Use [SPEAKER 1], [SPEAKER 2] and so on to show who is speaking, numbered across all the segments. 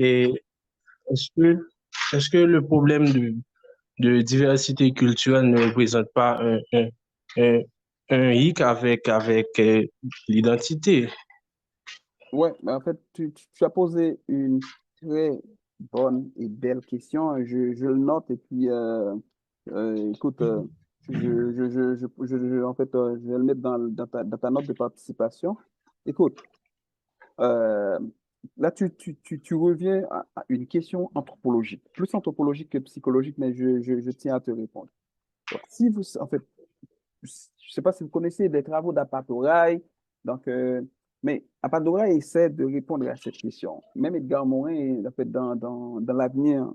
[SPEAKER 1] Et est-ce que, est-ce que le problème de diversité culturelle ne représente pas un, un hic avec l'identité?
[SPEAKER 2] Ouais, mais en fait, tu as posé une très bonne et belle question. Je le note et puis, écoute, en fait, je vais le mettre dans ta note de participation. Écoute, euh, là, tu reviens à une question anthropologique, plus anthropologique que psychologique, mais je tiens à te répondre. Donc, si vous, en fait, je ne sais pas si vous connaissez des travaux d'Apatoraï, donc, mais Apatoraï essaie de répondre à cette question. Même Edgar Morin, en fait, dans l'avenir,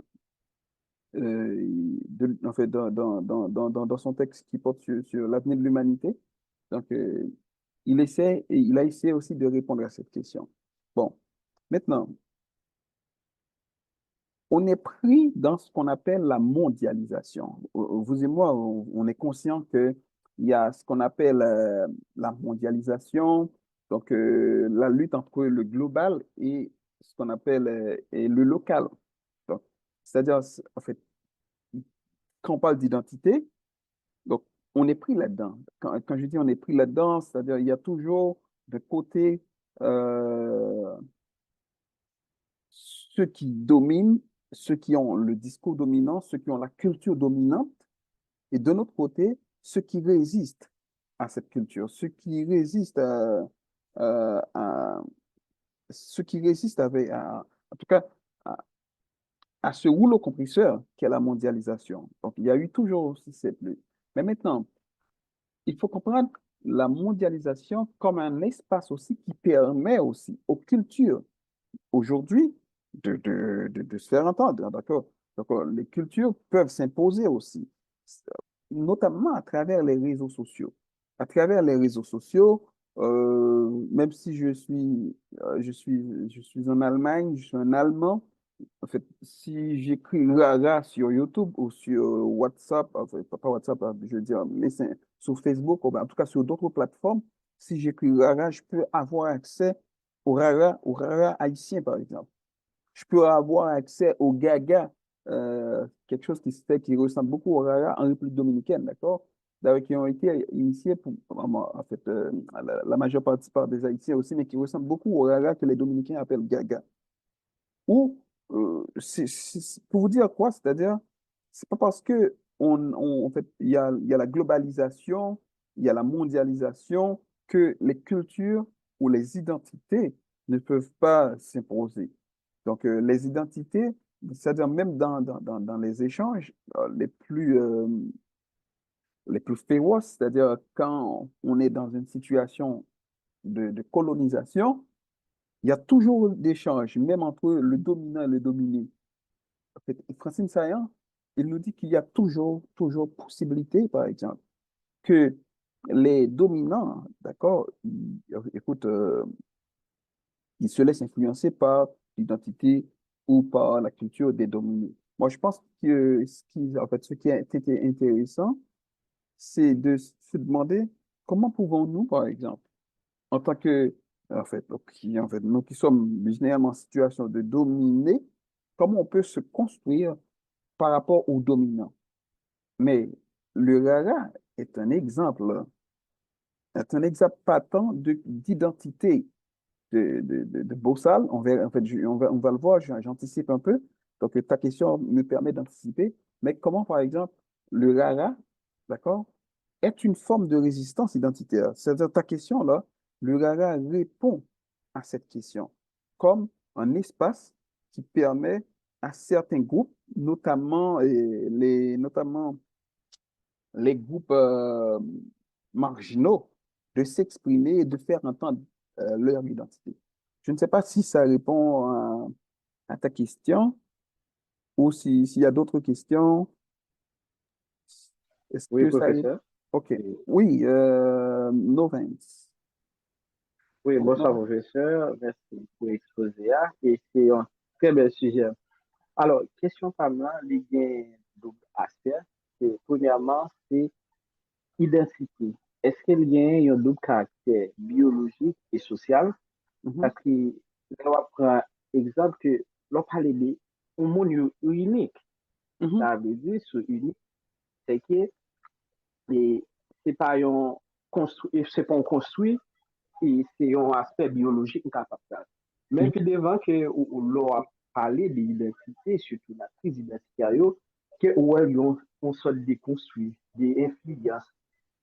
[SPEAKER 2] en fait, dans son texte qui porte sur l'avenir de l'humanité, donc, il a essayé aussi de répondre à cette question. Bon, maintenant, on est pris dans ce qu'on appelle la mondialisation. Vous et moi, on est conscient qu'il y a ce qu'on appelle la mondialisation, donc la lutte entre le global et ce qu'on appelle et le local. Donc, c'est-à-dire, en fait, quand on parle d'identité, donc on est pris là-dedans. Quand je dis on est pris là-dedans, c'est-à-dire il y a toujours de côté euh, ceux qui dominent, ceux qui ont le discours dominant, ceux qui ont la culture dominante, et de notre côté, ceux qui résistent à cette culture, ceux qui résistent ceux qui résistent en tout cas, à, à ce rouleau compresseur qu'est la mondialisation. Donc, il y a eu toujours aussi cette lutte. Mais maintenant, il faut comprendre la mondialisation comme un espace aussi qui permet aussi aux cultures aujourd'hui de se faire entendre, d'accord? Donc, les cultures peuvent s'imposer aussi, notamment à travers les réseaux sociaux. À travers les réseaux sociaux, même si je suis en Allemagne, je suis un Allemand, en fait, si j'écris Rara sur YouTube ou sur WhatsApp, enfin, pas WhatsApp, je veux dire, mais c'est sur Facebook, ou bien en tout cas sur d'autres plateformes, si j'écris Rara, je peux avoir accès au Rara haïtien, par exemple. Je peux avoir accès au Gaga, quelque chose qui ressemble beaucoup au Rara en République dominicaine, d'accord? D'ailleurs, qui ont été initiés en fait, la majeure partie par des Haïtiens aussi, mais qui ressemblent beaucoup au Rara que les Dominicains appellent Gaga. Ou, pour vous dire quoi, c'est-à-dire, c'est pas parce que en fait, il y a la globalisation, il y a la mondialisation, que les cultures ou les identités ne peuvent pas s'imposer. Donc, les identités, c'est-à-dire même dans les échanges les plus féroces, c'est-à-dire quand on est dans une situation de colonisation, il y a toujours d'échanges, même entre le dominant et le dominé. En fait, Francine Saillant, il nous dit qu'il y a toujours possibilité, par exemple, que les dominants, d'accord, écoute, ils se laissent influencer par l'identité ou par la culture des dominés. Moi, je pense que en fait, ce qui a été intéressant, c'est de se demander comment pouvons-nous, par exemple, en tant que, en fait, nous qui sommes généralement en situation de dominer, comment on peut se construire par rapport aux dominants. Mais le Rara est un exemple patent d'identité de Bossal. En fait, on va le voir, j'anticipe un peu. Donc, ta question me permet d'anticiper. Mais comment, par exemple, le Rara, d'accord, est une forme de résistance identitaire? C'est-à-dire, ta question, là, le Rara répond à cette question comme un espace qui permet à certains groupes, notamment les groupes marginaux, de s'exprimer et de faire entendre leur identité. Je ne sais pas si ça répond à ta question ou s'il y a d'autres questions. Est-ce
[SPEAKER 3] Oui,
[SPEAKER 2] que ça répond?
[SPEAKER 3] professeur.
[SPEAKER 2] OK.
[SPEAKER 3] Oui,
[SPEAKER 2] Oui, Novens.
[SPEAKER 3] oui, bonsoir,
[SPEAKER 2] Non.
[SPEAKER 3] professeur. Merci pour l'exposé. Et c'est un très bel sujet. Alors, question par moi, il y a un double aspect. Premièrement, c'est identité. Est-ce qu'il y a un double caractère biologique et social?
[SPEAKER 2] Mhm,
[SPEAKER 3] Parce que, on va prendre exemple que l'on parle de un monde unique.
[SPEAKER 2] Mhm.
[SPEAKER 3] Ça veut dire, ce unique, c'est que et c'est pas un construit, c'est pas un construit, et c'est un aspect biologique capable de ça. Mais puis devant que l'on a parlé de l'identité, surtout la crise identitaire, que ouais, on sorte de construit, des influences,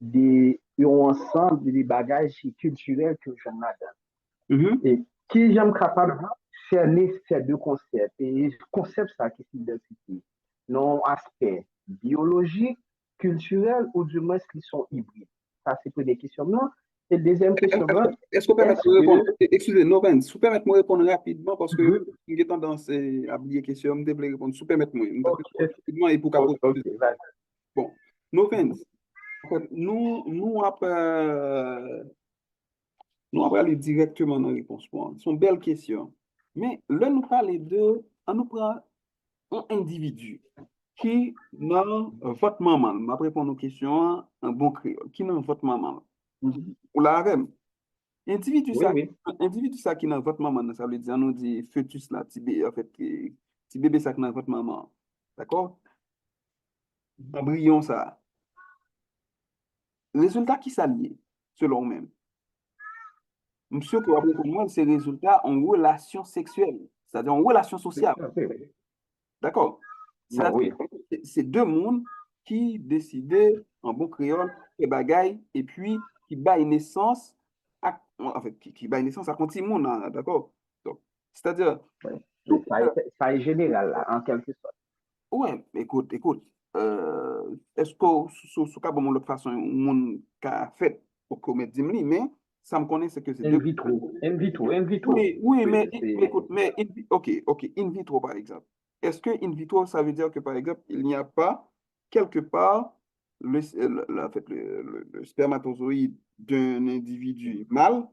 [SPEAKER 3] des un ensemble de bagages culturels que j'en ai.
[SPEAKER 2] Mhm.
[SPEAKER 3] Et qui j'aime capable de cerner ces deux concepts. Et concept ça qui est l'identité. Non aspect biologique, culturel, ou du moins qui sont hybrides. Ça, c'est pour des questions. Non. Et deuxième question,
[SPEAKER 2] Est-ce que vous permettez
[SPEAKER 3] est-ce
[SPEAKER 2] de répondre?
[SPEAKER 3] que
[SPEAKER 2] Excusez, Noven, si vous permettez de me répondre rapidement parce que
[SPEAKER 3] Mhm.
[SPEAKER 2] j'ai tendance à oublier les questions, je vais répondre. Si vous permettez, je vais
[SPEAKER 3] Ok,
[SPEAKER 2] répondre rapidement et pour
[SPEAKER 3] ok,
[SPEAKER 2] qu'après.
[SPEAKER 3] ok, vas-y.
[SPEAKER 2] Bon, Noven, en fait, nous allons aller directement dans la réponse. Bon, c'est une belle question. Mais là, nous parlons on nous prend un individu qui, dans votre maman, m'a répondu aux questions en bon créole, qui dans votre maman,
[SPEAKER 3] Mhm.
[SPEAKER 2] ou la REM.
[SPEAKER 3] Oui, oui.
[SPEAKER 2] Individu ça qui dans votre maman, ça veut dire, nous dit fœtus là, en fait, petit bébé ça qui dans votre maman. D'accord? Embryon ça. Résultat qui s'allie, selon même. Monsieur, pour moi, c'est résultat en relation sexuelle, c'est-à-dire en relation sociale.
[SPEAKER 3] Oui, oui.
[SPEAKER 2] D'accord?
[SPEAKER 3] Non, oui.
[SPEAKER 2] C'est deux mondes qui décidaient en bon créole que bagaille et puis qui baillent naissance en fait, qui baillent naissance à continu monde, hein, d'accord? Donc, c'est-à-dire,
[SPEAKER 3] Oui.
[SPEAKER 2] tout,
[SPEAKER 3] Ça est général, là, en quelque sorte.
[SPEAKER 2] ouais, écoute, est-ce que sous cas, bon, l'autre façon, monde qui a fait pour commettre des mais ça me connaît, c'est que c'est
[SPEAKER 3] In
[SPEAKER 2] deux.
[SPEAKER 3] vitro. In vitro. In vitro.
[SPEAKER 2] Oui,
[SPEAKER 3] Oui,
[SPEAKER 2] mais écoute, ok, in vitro par exemple. Est-ce que in vitro, ça veut dire que par exemple, il n'y a pas quelque part en fait, le spermatozoïde d'un individu mâle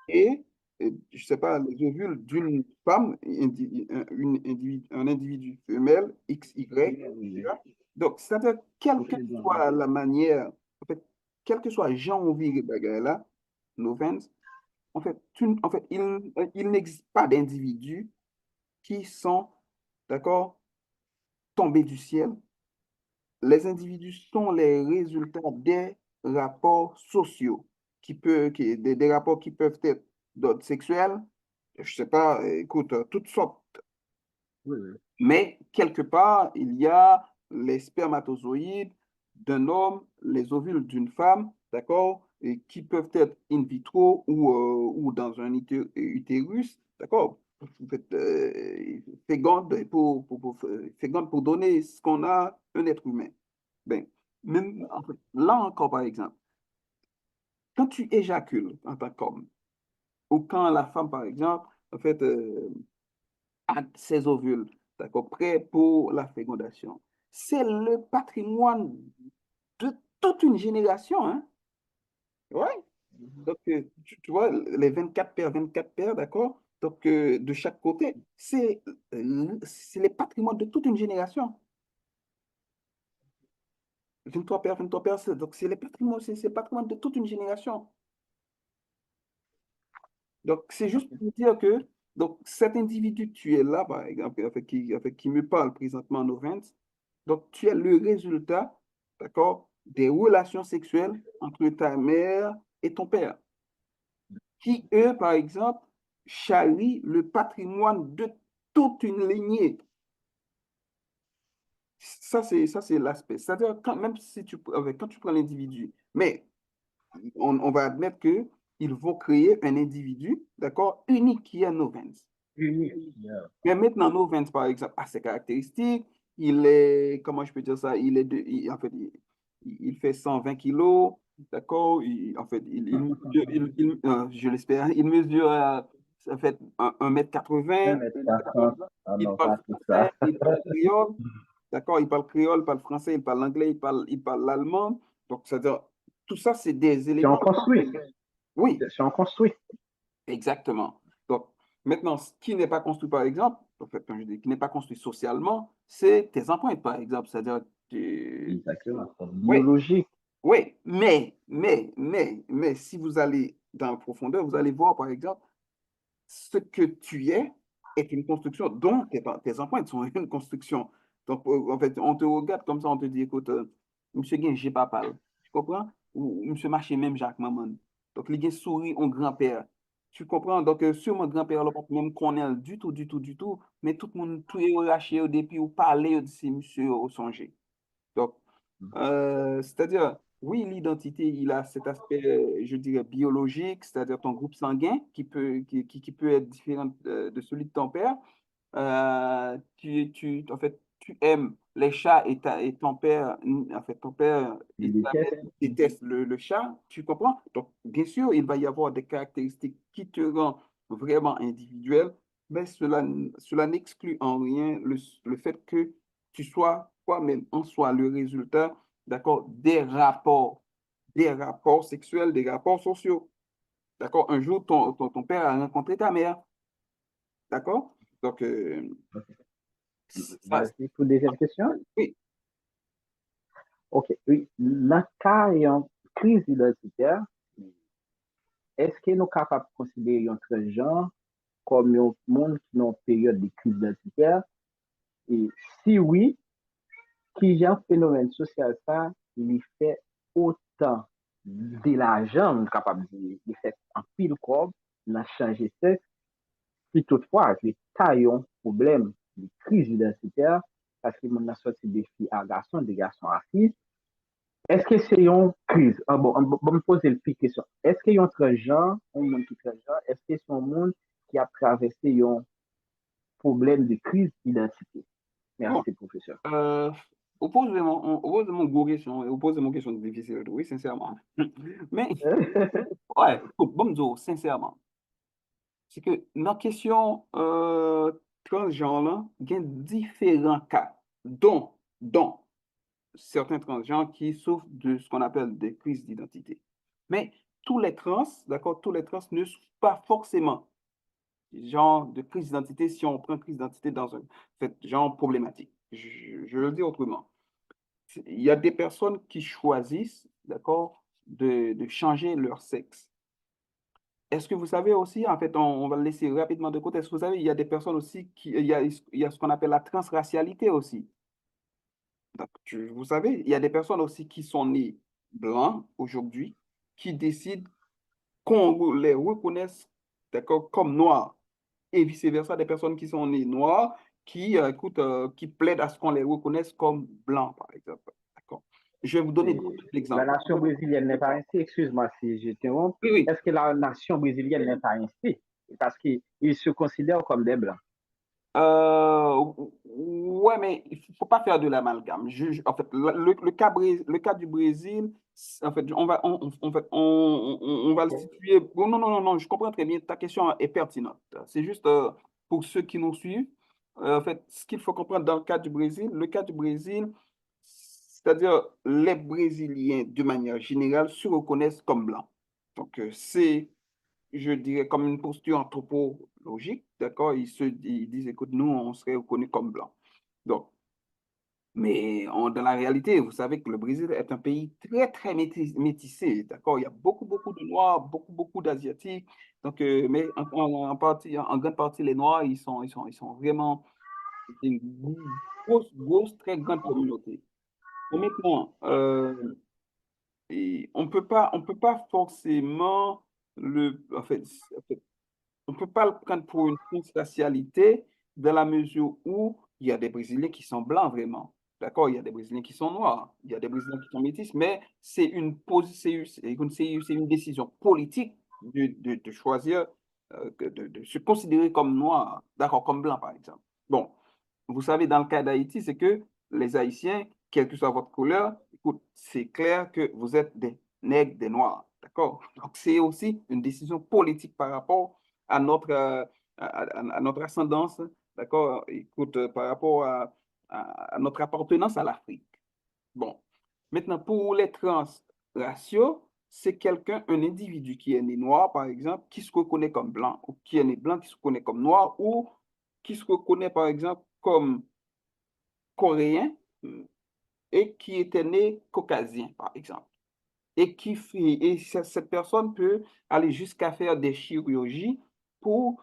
[SPEAKER 2] et, je sais pas, les ovules d'une femme, un individu femelle, XY.
[SPEAKER 3] oui.
[SPEAKER 2] Donc, c'est-à-dire, quelle
[SPEAKER 3] Ok,
[SPEAKER 2] que soit la manière, en fait, quel que soit Jean Ouvir là, nos en fait, il n'existe pas d'individus qui sont, d'accord, tombés du ciel. Les individus sont les résultats des rapports sociaux, des rapports qui peuvent être d'ordre sexuel, je sais pas, écoute, toutes sortes.
[SPEAKER 3] Oui, oui.
[SPEAKER 2] Mais quelque part, il y a les spermatozoïdes d'un homme, les ovules d'une femme, d'accord, et qui peuvent être in vitro ou dans un utérus, d'accord, féconde féconde pour donner ce qu'on a un être humain. Ben, même, en fait, là encore, par exemple, quand tu éjacules en tant qu'homme, ou quand la femme, par exemple, en fait, à ses ovules, d'accord, prêts pour la fécondation. C'est le patrimoine de toute une génération, hein? Ouais. Donc, tu vois, les 24 paires, d'accord? Donc, de chaque côté, c'est les patrimoines de toute une génération. 23 paires, donc c'est les patrimoines, c'est le patrimoine de toute une génération. Donc, c'est juste pour dire que donc, cet individu que tu es là, par exemple, avec qui me parle présentement en Ovens, donc tu es le résultat, d'accord, des relations sexuelles entre ta mère et ton père, qui, eux, par exemple, charrient le patrimoine de toute une lignée. Ça, c'est l'aspect. C'est-à-dire, même si quand tu prends l'individu, mais on va admettre que ils vont créer un individu, d'accord, unique qui est Novens.
[SPEAKER 3] Unique. Yeah.
[SPEAKER 2] Mais maintenant, Novens, par exemple, a ses caractéristiques. Il est, comment je peux dire ça? En fait, il fait 120 kilos, d'accord? En fait, je l'espère, il mesure, en fait, 1 m 80.
[SPEAKER 3] 1 m 40. Ah
[SPEAKER 2] Il
[SPEAKER 3] non,
[SPEAKER 2] parle
[SPEAKER 3] pas tout ça.
[SPEAKER 2] français, il parle créole, d'accord? Il parle créole, il parle français, il parle anglais, il parle l'allemand. Donc, c'est-à-dire, tout ça, c'est des
[SPEAKER 3] C'est en
[SPEAKER 2] éléments.
[SPEAKER 3] construit.
[SPEAKER 2] Oui,
[SPEAKER 3] C'est en construit.
[SPEAKER 2] exactement. Donc, maintenant, ce qui n'est pas construit, par exemple, en fait, quand je dis qui n'est pas construit socialement, c'est tes empreintes, par exemple. C'est-à-dire,
[SPEAKER 3] Exactement. C'est
[SPEAKER 2] oui,
[SPEAKER 3] biologique.
[SPEAKER 2] oui, mais, si vous allez dans la profondeur, vous allez voir, par exemple, ce que tu es, est une construction, dont tes empreintes sont une construction. Donc, en fait, on te regarde comme ça, on te dit, écoute, monsieur Gen, j'ai pas parlé. Tu comprends? Ou monsieur Marché, même Jacques Maman. Donc, les gens sourit au grand-père. Tu comprends? Donc, sur mon grand-père, là, pas même connaît du tout, du tout, du tout, mais tout le monde, tout est relâché au début, ou parler de ces monsieur au songer. Donc, c'est-à-dire, oui, l'identité, il a cet aspect, je dirais, biologique, c'est-à-dire ton groupe sanguin qui peut être différent de celui de ton père. En fait, tu aimes les chats et ton père, en fait, ton père,
[SPEAKER 3] Il déteste.
[SPEAKER 2] déteste le chat, tu comprends? Donc, bien sûr, il va y avoir des caractéristiques qui te rendent vraiment individuel, mais cela n'exclut en rien le fait que tu sois toi-même en soi le résultat, d'accord, des rapports sexuels, des rapports sociaux. D'accord? Un jour, ton père a rencontré ta mère. D'accord? Donc, ça,
[SPEAKER 3] Vas-y pour deuxième question.
[SPEAKER 2] oui.
[SPEAKER 3] Ok, oui. Dans le cas d'une crise identitaire, est-ce que nous sommes capables de considérer un transgenre comme un monde qui est en période de crise identitaire? Et si oui, qui est un phénomène social ça, il fait autant de l'argent, nous sommes capables de faire un pile corps, n'a changé sexe, puis toutefois, les taillons problème de crise identitaire, parce que nous avons sorti des filles à garçons, des garçons à filles. Est-ce que c'est une crise? Ah bon, me poser une question. Est-ce qu'il y a un transgenre, un monde qui est transgenre, est-ce que c'est un monde qui a traversé un problème de crise d'identité?
[SPEAKER 2] Bon,
[SPEAKER 3] Merci, professeur.
[SPEAKER 2] opposez-moi une question difficile, oui, sincèrement. Mais, ouais, écoute, bon, me dire, sincèrement, c'est que dans la question transgenre, là, il y a différents cas, dont certains transgenres qui souffrent de ce qu'on appelle des crises d'identité. Mais tous les trans, d'accord, tous les trans ne souffrent pas forcément genre de crise d'identité si on prend crise d'identité dans un fait, genre problématique. Je le dis autrement. Il y a des personnes qui choisissent, d'accord, de changer leur sexe. Est-ce que vous savez aussi, en fait, on va le laisser rapidement de côté, est-ce que vous savez, il y a des personnes aussi il y a ce qu'on appelle la transracialité aussi. Donc, vous savez, il y a des personnes aussi qui sont nées blancs aujourd'hui, qui décident qu'on les reconnaisse, d'accord, comme noirs. Et vice-versa, des personnes qui sont nées noires, qui plaident à ce qu'on les reconnaisse comme blancs, par exemple. D'accord. Je vais vous donner
[SPEAKER 3] Et
[SPEAKER 2] d'autres
[SPEAKER 3] la
[SPEAKER 2] exemples.
[SPEAKER 3] nation brésilienne n'est pas ainsi, excuse-moi si je t'interromps.
[SPEAKER 2] Oui, oui.
[SPEAKER 3] Est-ce que la nation brésilienne n'est pas ainsi? Parce qu'ils se considèrent comme des blancs.
[SPEAKER 2] Ouais, mais il ne faut pas faire de l'amalgame. En fait, le cas du Brésil, en fait, on va le situer. Oh, non, non, non, non, je comprends très bien. Ta question est pertinente. C'est juste pour ceux qui nous suivent. En fait, ce qu'il faut comprendre dans le cas du Brésil, c'est-à-dire les Brésiliens, de manière générale, se reconnaissent comme blancs. Donc, c'est je dirais, comme une posture anthropologique, d'accord? Ils disent, écoute, nous, on serait reconnus comme blancs. Donc, mais dans la réalité, vous savez que le Brésil est un pays très, très métissé, d'accord? Il y a beaucoup, beaucoup de Noirs, beaucoup, beaucoup d'Asiatiques. Donc, mais en grande partie, les Noirs, ils sont vraiment une grosse, grosse, très grande communauté. Et maintenant, et on peut pas forcément en fait, on ne peut pas le prendre pour une transracialité dans la mesure où il y a des Brésiliens qui sont blancs vraiment. D'accord? Il y a des Brésiliens qui sont noirs, il y a des Brésiliens qui sont métis, mais c'est une décision politique de choisir, de se considérer comme noir, d'accord, comme blanc par exemple. Bon, vous savez, dans le cas d'Haïti, c'est que les Haïtiens, quelle que soit votre couleur, écoute, c'est clair que vous êtes des nègres, des noirs. D'accord? Donc, c'est aussi une décision politique par rapport à à notre ascendance, d'accord? Écoute, par rapport à notre appartenance à l'Afrique. Bon. Maintenant, pour les transraciaux, c'est quelqu'un, un individu qui est né noir, par exemple, qui se reconnaît comme blanc, ou qui est né blanc, qui se reconnaît comme noir, ou qui se reconnaît, par exemple, comme coréen et qui était né caucasien, par exemple. Et cette personne peut aller jusqu'à faire des chirurgies pour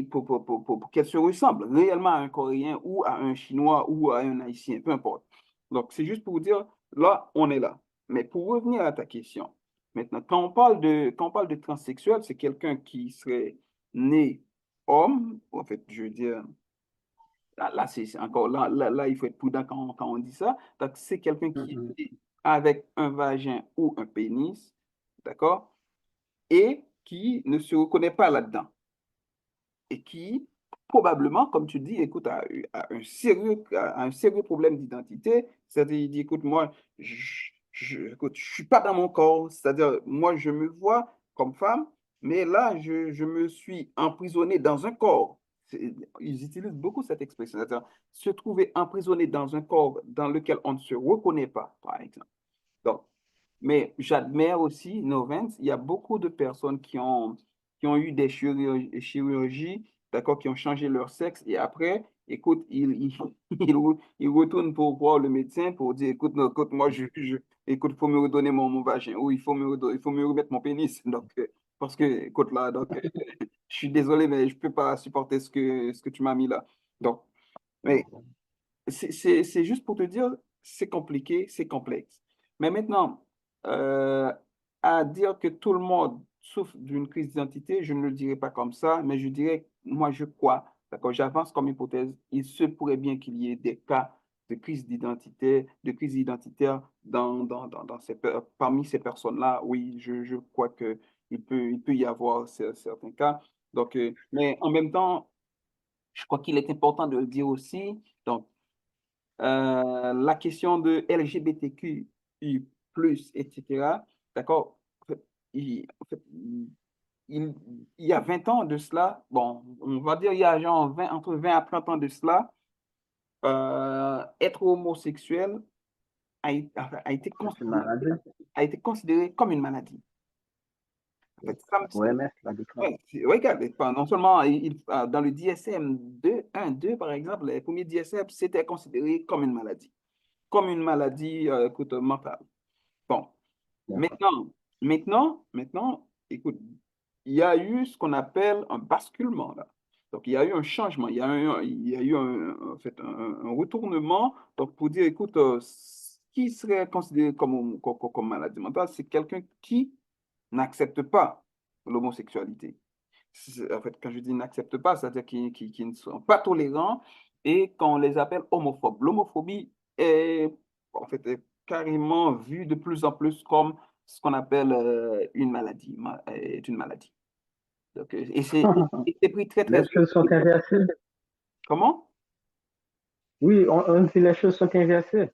[SPEAKER 2] pour qu'elle se ressemble réellement à un Coréen ou à un Chinois ou à un Haïtien, peu importe. Donc, c'est juste pour vous dire, là, on est là. Mais pour revenir à ta question, maintenant, quand on parle de transsexuel, c'est quelqu'un qui serait né homme, en fait, je veux dire, là, c'est encore, là, il faut être prudent quand on dit ça. Donc, c'est quelqu'un qui est
[SPEAKER 3] Mhm.
[SPEAKER 2] né avec un vagin ou un pénis, d'accord, et qui ne se reconnaît pas là-dedans et qui, probablement, comme tu dis, écoute, a un sérieux problème d'identité. C'est-à-dire, il dit, écoute, moi, écoute, je suis pas dans mon corps. C'est-à-dire, moi, je me vois comme femme, mais là, je me suis emprisonné dans un corps. Ils utilisent beaucoup cette expression, c'est-à-dire se trouver emprisonné dans un corps dans lequel on ne se reconnaît pas, par exemple. Donc, mais j'admire aussi, Novens, il y a beaucoup de personnes qui ont eu des chirurgies, d'accord, qui ont changé leur sexe et après, écoute, ils retournent pour voir le médecin pour dire, écoute, non, écoute, moi, écoute, il faut me redonner mon vagin ou il faut me remettre mon pénis. Donc, parce que, écoute, là, donc, je suis désolé, mais je ne peux pas supporter ce que tu m'as mis là. Donc, mais c'est juste pour te dire, c'est compliqué, c'est complexe. Mais maintenant, euh, à dire que tout le monde souffre d'une crise d'identité, je ne le dirais pas comme ça, mais je dirais, moi, je crois, d'accord, j'avance comme hypothèse, il se pourrait bien qu'il y ait des cas de crise d'identité, de crise identitaire parmi ces personnes-là. Oui, je crois que il peut y avoir certains cas. Donc, mais en même temps, je crois qu'il est important de le dire aussi. Donc, la question de LGBTQI+, etc. D'accord? En fait, il y a 20 ans de cela, bon, on va dire il y a genre entre 20 à 30 ans de cela, être homosexuel a été
[SPEAKER 3] C'est une maladie.
[SPEAKER 2] a été considéré comme une maladie. En fait,
[SPEAKER 3] OMS l'a déclaré.
[SPEAKER 2] ouais, regarde, non seulement dans le DSM 2, 1, 2, par exemple, les premiers DSM, c'était considéré comme une maladie écoute, mentale. Bon,
[SPEAKER 3] D'accord.
[SPEAKER 2] maintenant, écoute, il y a eu ce qu'on appelle un basculement là. Donc, il y a eu un changement, il y a eu en fait, un retournement. Donc, pour dire, écoute, ce qui serait considéré comme maladie mentale, c'est quelqu'un qui n'accepte pas l'homosexualité. En fait, quand je dis n'accepte pas, c'est-à-dire qui ne sont pas tolérants et qu'on les appelle homophobes. L'homophobie est, en fait, est carrément vue de plus en plus comme ce qu'on appelle une maladie, est une maladie. Donc, et c'est pris très, très
[SPEAKER 3] Les
[SPEAKER 2] au
[SPEAKER 3] choses sont
[SPEAKER 2] sérieux.
[SPEAKER 3] inversées.
[SPEAKER 2] Comment?
[SPEAKER 3] Oui, on dit les choses sont inversées.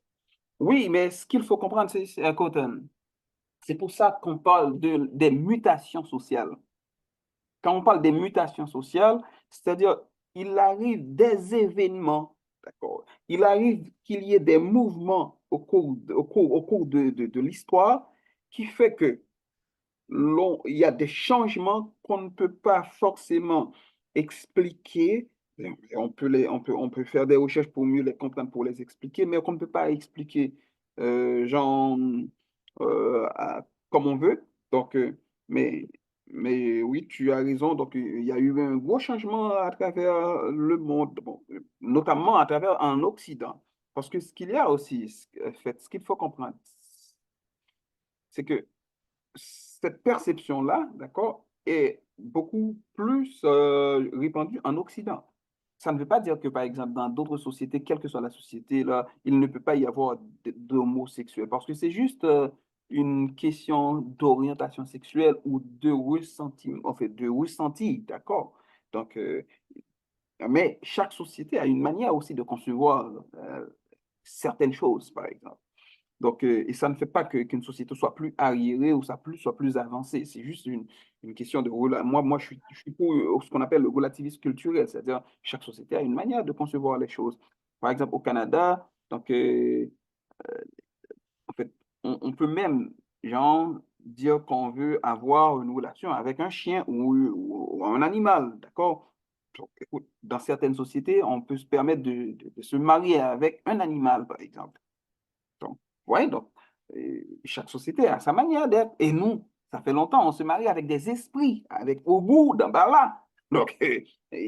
[SPEAKER 2] Oui, mais ce qu'il faut comprendre, écoute, c'est pour ça qu'on parle des mutations sociales. Quand on parle des mutations sociales, c'est-à-dire il arrive des événements, d'accord? Il arrive qu'il y ait des mouvements au cours de l'histoire qui fait que il y a des changements qu'on ne peut pas forcément expliquer. On peut faire des recherches pour mieux les comprendre, pour les expliquer, mais qu'on ne peut pas expliquer genre, comme on veut. Donc, mais oui, tu as raison. Donc, il y a eu un gros changement à travers le monde, bon, notamment à travers en Occident. Parce que ce qu'il y a aussi, en fait, ce qu'il faut comprendre, c'est que cette perception-là, d'accord, est beaucoup plus répandue en Occident. Ça ne veut pas dire que, par exemple, dans d'autres sociétés, quelle que soit la société, là, il ne peut pas y avoir d'homosexuels, parce que c'est juste une question d'orientation sexuelle ou de ressenti, en fait, de ressenti, d'accord? Donc, mais chaque société a une manière aussi de concevoir certaines choses, par exemple. Donc, et ça ne fait pas qu'une société soit plus arriérée ou soit plus avancée. C'est juste une question de... Moi, je suis pour ce qu'on appelle le relativisme culturel, c'est-à-dire chaque société a une manière de concevoir les choses. Par exemple, au Canada, donc, en fait, on peut même, genre, dire qu'on veut avoir une relation avec un chien ou un animal, d'accord? Donc, écoute, dans certaines sociétés, on peut se permettre de se marier avec un animal, par exemple. Donc, ouais, donc, chaque société a sa manière d'être. Et nous, ça fait longtemps, on se marie avec des esprits, avec au bout, dans par là. Donc, et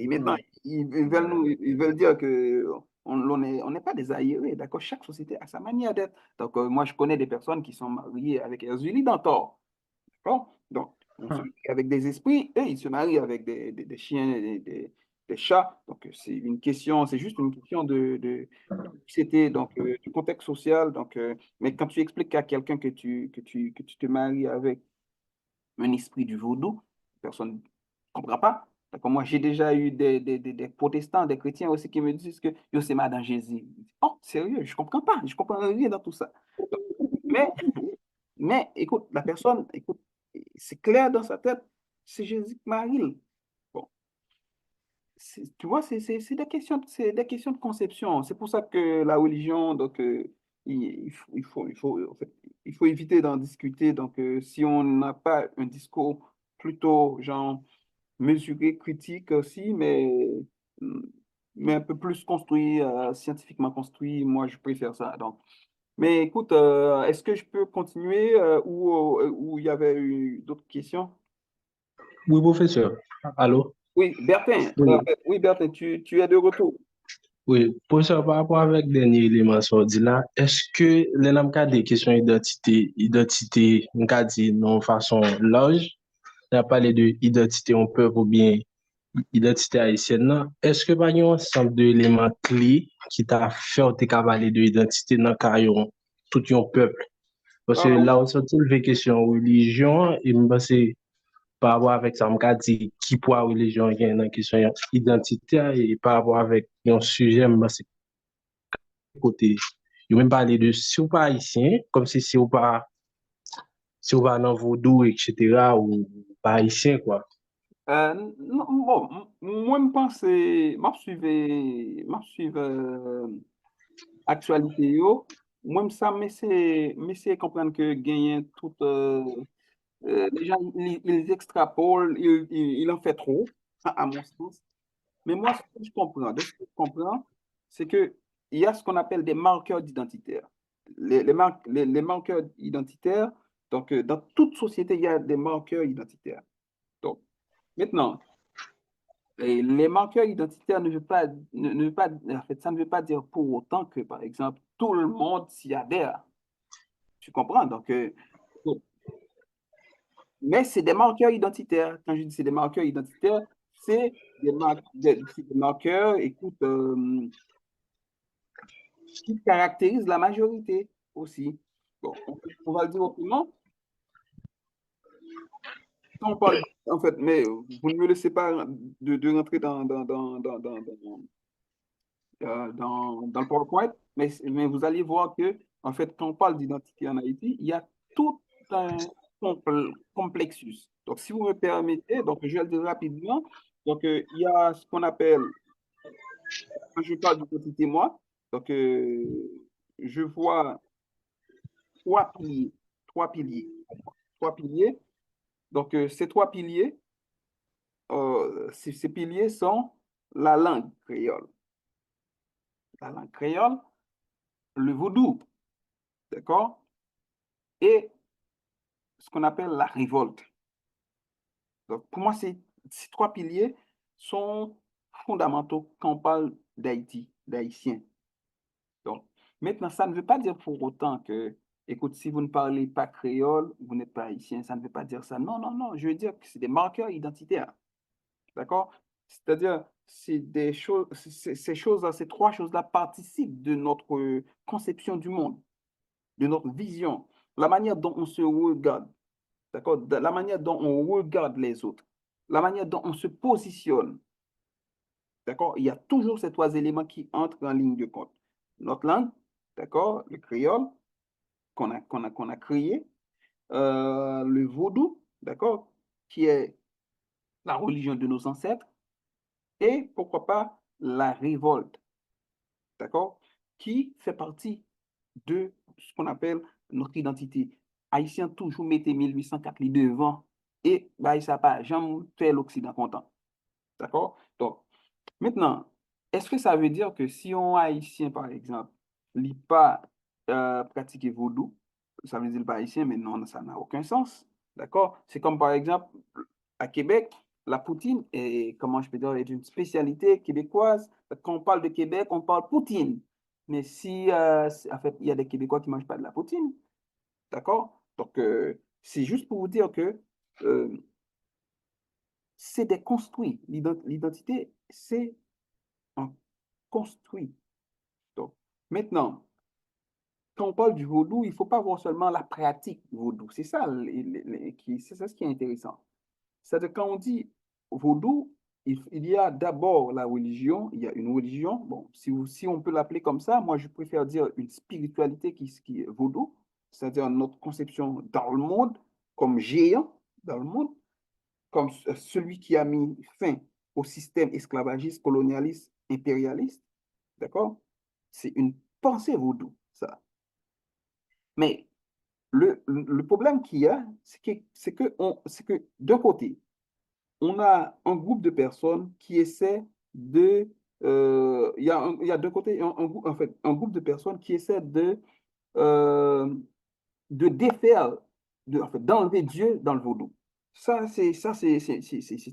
[SPEAKER 2] maintenant, ils veulent dire que on n'est pas des aérés, d'accord? Chaque société a sa manière d'être. Donc, moi, je connais des personnes qui sont mariées avec Erzulie Dantor, d'accord? Donc, on se marie avec des esprits et ils se marient avec des chiens, des chats. Donc, c'est juste une question de société, donc, du contexte social. Donc, mais quand tu expliques à quelqu'un que tu te maries avec un esprit du vaudou, personne ne comprend pas. D'accord, moi, j'ai déjà eu des protestants, des chrétiens aussi qui me disent que yo, c'est Madame Jésus. Oh, sérieux, je comprends pas, je comprends rien dans tout ça. Donc, mais, mais, écoute, la personne, écoute, c'est clair dans sa tête, c'est Jésus qui marie. Bon, tu vois, c'est des questions de conception. C'est pour ça que la religion, donc, en fait, il faut éviter d'en discuter. Donc, si on n'a pas un discours plutôt, genre, mesuré, critique aussi, mais un peu plus construit, scientifiquement construit, moi, je préfère ça. Donc, mais écoute, est-ce que je peux continuer ou il y avait eu d'autres questions?
[SPEAKER 1] Oui, professeur. Allô?
[SPEAKER 2] Oui, Bertin,
[SPEAKER 1] Oui,
[SPEAKER 2] oui, Bertin, tu es de retour.
[SPEAKER 1] oui. Professeur, par rapport avec le dernier élément sorti là, est-ce que les cas des questions identité, on a dit non façon large, on a parlé de identité en peuple ou bien identité haïtienne, là, est-ce que il y a un ensemble d'éléments clés qui t'a fait te parler de identité dans le tout un peuple? Parce que
[SPEAKER 2] Ah,
[SPEAKER 1] là, on sorti une question religion, et me pense par rapport avec ça, on dit qui pour la religion il y a une question identitaire et par rapport avec un sujet, me pense côté. Il même parler de si ou pas haïtien, comme si ou pas dans vaudou, etc., ou pas haïtien, quoi.
[SPEAKER 2] non, bon, moi, je pense que je suis actualité yo. Moi, ça, mais c'est comprendre que gagner tout, les gens, ils extrapolent, ils en font trop, à mon sens. Mais moi, ce que je comprends, de ce que je comprends, c'est que il y a ce qu'on appelle des marqueurs d'identitaire. Les marqueurs identitaires, donc, dans toute société, il y a des marqueurs identitaires. Donc, maintenant, et les marqueurs identitaires ne veut pas, en fait, ça ne veut pas dire pour autant que, par exemple, tout le monde s'y adhère. Tu comprends? Donc, bon. Mais c'est des marqueurs identitaires. Quand je dis c'est des marqueurs identitaires, c'est des marqueurs, écoute, qui caractérisent la majorité aussi. Bon, on va le dire autrement. Quand on parle, en fait, mais vous ne me laissez pas de rentrer dans le PowerPoint, mais vous allez voir que, en fait, quand on parle d'identité en Haïti, il y a tout un complexus. Donc, si vous me permettez, donc, je vais le dire rapidement. Donc, il y a ce qu'on appelle, quand je parle d'identité, moi, donc, je vois trois piliers, trois piliers, trois piliers. Donc, ces trois piliers, ces piliers sont la langue créole. La langue créole, le vaudou, d'accord? Et ce qu'on appelle la révolte. Donc, pour moi, ces trois piliers sont fondamentaux quand on parle d'Haïti, d'Haïtien. Donc, maintenant, ça ne veut pas dire pour autant que, écoute, si vous ne parlez pas créole, vous n'êtes pas haïtien, ça ne veut pas dire ça. Non, non, non, je veux dire que c'est des marqueurs identitaires. D'accord? C'est-à-dire, c'est des choses, ces choses-là, ces trois choses-là participent de notre conception du monde, de notre vision, la manière dont on se regarde. D'accord? La manière dont on regarde les autres, la manière dont on se positionne. D'accord? Il y a toujours ces trois éléments qui entrent en ligne de compte. Notre langue, d'accord? Le créole qu'on a créé, le vaudou, d'accord? Qui est la religion de nos ancêtres, et pourquoi pas la révolte, d'accord? Qui fait partie de ce qu'on appelle notre identité. Haïtien toujours mettait 1804 devant et bah, ça pas jamais fait l'Occident content. D'accord? Donc, maintenant, est-ce que ça veut dire que si on haïtien, par exemple, n'est pas pratiquer vaudou, ça veut dire pas haïtien, mais non, ça n'a aucun sens. D'accord? C'est comme par exemple, à Québec, la poutine est, comment je peux dire, est une spécialité québécoise. Quand on parle de Québec, on parle poutine. Mais si, en fait, il y a des Québécois qui ne mangent pas de la poutine, d'accord? Donc, c'est juste pour vous dire que euh, c'est des construits. L'identité, c'est un construit. Donc, maintenant, quand on parle du vaudou, il ne faut pas voir seulement la pratique vaudou. C'est ça, c'est ça ce qui est intéressant. C'est-à-dire, quand on dit vaudou, il y a d'abord la religion, il y a une religion. Bon, si on peut l'appeler comme ça, moi, je préfère dire une spiritualité qui est vaudou, c'est-à-dire notre conception dans le monde, comme géant dans le monde, comme celui qui a mis fin au système esclavagiste, colonialiste, impérialiste. D'accord? C'est une pensée vaudou, ça. Mais le problème qu'il y a, c'est que d'un côté, on a un groupe de personnes qui essaient de... il y a d'un côté en fait, un groupe de personnes qui essaient euh, de défaire, en fait, d'enlever Dieu dans le vaudou. C'est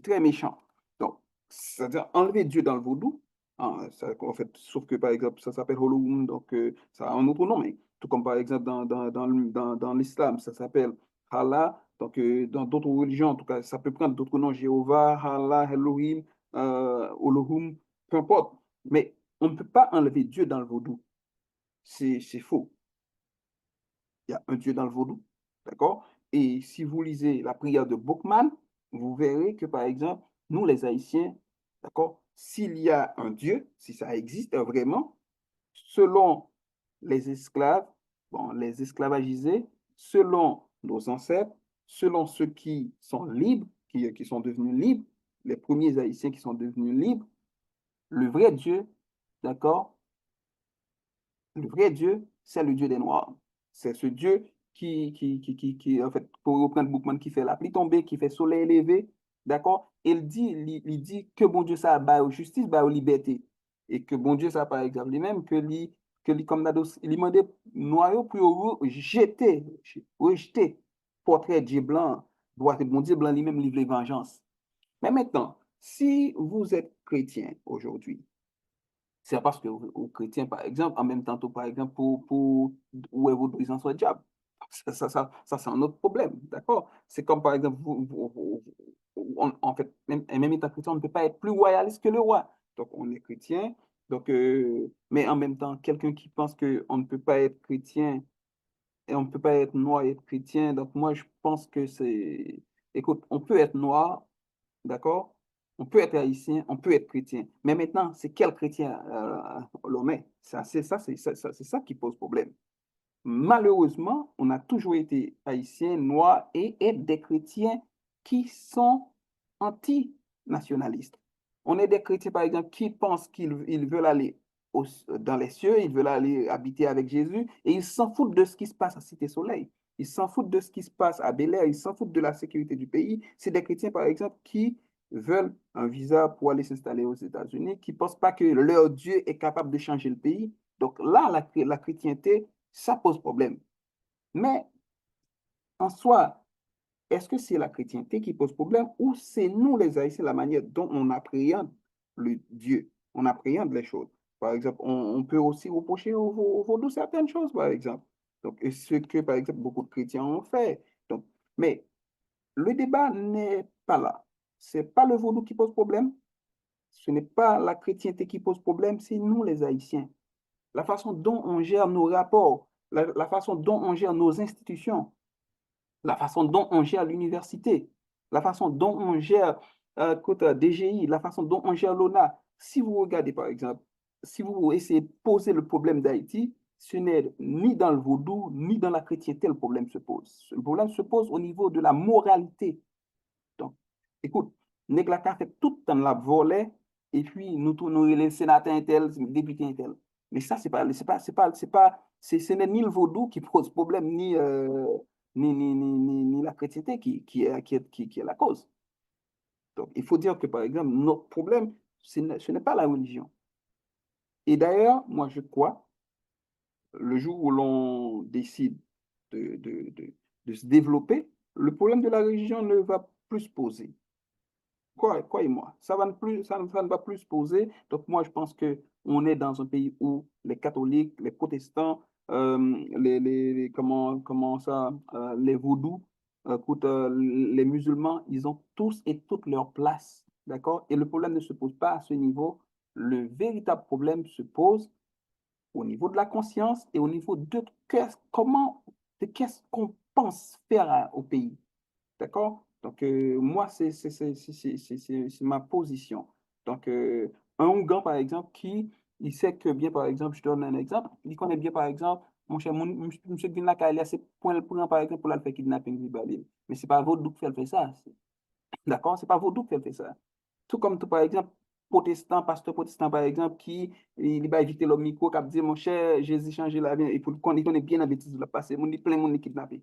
[SPEAKER 2] très méchant. Donc, c'est-à-dire enlever Dieu dans le vaudou, hein, en fait, sauf que par exemple, ça s'appelle Holoum, donc ça a un autre nom, mais tout comme par exemple dans l'islam, ça s'appelle Allah, donc dans d'autres religions, en tout cas, ça peut prendre d'autres noms, Jéhovah, Allah, Elohim, Olohum, peu importe. Mais on ne peut pas enlever Dieu dans le vaudou. C'est faux. Il y a un Dieu dans le vaudou, d'accord? Et si vous lisez la prière de Boukman, vous verrez que, par exemple, nous, les Haïtiens, d'accord, s'il y a un Dieu, si ça existe vraiment, selon les esclaves, bon, les esclavagisés, selon nos ancêtres, selon ceux qui sont libres, qui sont devenus libres, les premiers Haïtiens qui sont devenus libres, le vrai Dieu, d'accord, le vrai Dieu, c'est le Dieu des Noirs. C'est ce Dieu en fait, pour reprendre Boukman, qui fait la pluie tomber, qui fait le soleil lever, d'accord? Il dit que bon Dieu, ça a justice, a liberté. Et que bon Dieu, ça, par exemple, lui-même, comme il demandait noyau pour rejeter portrait Dieu blanc, doit être bon Dieu blanc lui-même livrer vengeance. Mais maintenant, si vous êtes chrétien aujourd'hui, c'est parce que aux chrétiens, par exemple, en même temps, par exemple, où est votre présence au diable? Ça c'est un autre problème, d'accord? C'est comme, par exemple, en fait, même étant chrétien, on ne peut pas être plus royaliste que le roi. Donc, on est chrétien, donc, mais en même temps, quelqu'un qui pense qu'on ne peut pas être chrétien et on ne peut pas être noir et être chrétien, donc moi, je pense que c'est... Écoute, on peut être noir, d'accord? On peut être haïtien, on peut être chrétien. Mais maintenant, c'est quel chrétien l'on est? C'est ça qui pose problème. Malheureusement, on a toujours été haïtiens, noirs et des chrétiens qui sont anti-nationalistes. On est des chrétiens, par exemple, qui pensent qu'ils veulent aller dans les cieux, ils veulent aller habiter avec Jésus, et ils s'en foutent de ce qui se passe à Cité-Soleil. Ils s'en foutent de ce qui se passe à Bel-Air, ils s'en foutent de la sécurité du pays. C'est des chrétiens, par exemple, qui veulent un visa pour aller s'installer aux États-Unis, qui ne pensent pas que leur Dieu est capable de changer le pays. Donc là, la chrétienté, ça pose problème. Mais en soi, est-ce que c'est la chrétienté qui pose problème ou c'est nous les Haïtiens, la manière dont on appréhende le Dieu, on appréhende les choses? Par exemple, on peut aussi reprocher au vaudou certaines choses, par exemple. Donc, et ce que, par exemple, beaucoup de chrétiens ont fait. Donc, mais le débat n'est pas là. Ce n'est pas le vaudou qui pose problème, ce n'est pas la chrétienté qui pose problème, c'est nous les Haïtiens. La façon dont on gère nos rapports, la façon dont on gère nos institutions, la façon dont on gère l'université, la façon dont on gère DGI, la façon dont on gère l'ONA. Si vous regardez, par exemple, si vous essayez de poser le problème d'Haïti, ce n'est ni dans le vaudou, ni dans la chrétienté le problème se pose. Le problème se pose au niveau de la moralité. Donc, écoute, nèg la ka fait tout le temps la volée, et puis nous tournons les sénateurs intel, députés intel. Mais ça, ce n'est ni le vaudou qui pose problème, ni la chrétienté qui est la cause. Donc, il faut dire que, par exemple, notre problème, ce n'est pas la religion. Et d'ailleurs, moi, je crois, le jour où l'on décide de se développer, le problème de la religion ne va plus se poser. Croyez-moi, ça ne va plus se poser. Donc, moi, je pense qu'on est dans un pays où les catholiques, les protestants, les vaudous, les musulmans, ils ont tous et toutes leur place. D'accord? Et le problème ne se pose pas à ce niveau. Le véritable problème se pose au niveau de la conscience et au niveau de qu'est-ce qu'on pense faire au pays. D'accord? Donc, moi, c'est ma position. Donc, un Ougan, par exemple, il sait que bien, par exemple, je te donne un exemple, il connaît bien, par exemple, mon cher, monsieur qui vient là, il a ses points le prend, par exemple, pour la faire kidnapping, mais c'est pas votre doux qui fait ça. D'accord? C'est pas votre doux qui fait ça. Tout comme, tout, par exemple, protestant, pasteur protestant, par exemple, il va éviter le micro, qui dit, mon cher, Jésus changé la vie, et pour qu'on connaît bien la bêtise de la passé, mon dit plein de monde est kidnappé.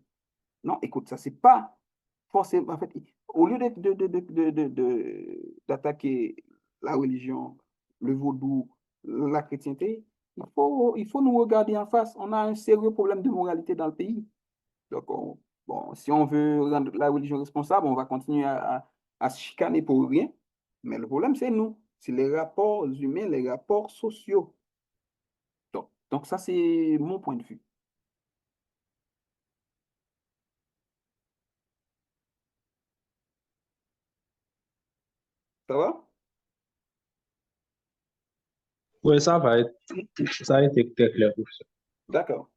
[SPEAKER 2] Non, écoute, ça, c'est pas forcément, en fait, au lieu d'attaquer la religion, le vaudou, la chrétienté, il faut nous regarder en face. On a un sérieux problème de moralité dans le pays. Donc, bon, si on veut rendre la religion responsable, on va continuer à se chicaner pour rien. Mais le problème, c'est nous. C'est les rapports humains, les rapports sociaux. Donc ça, c'est mon point de vue. Ça va?
[SPEAKER 1] Ouais, ça a été très clair, professeur.
[SPEAKER 2] D'accord.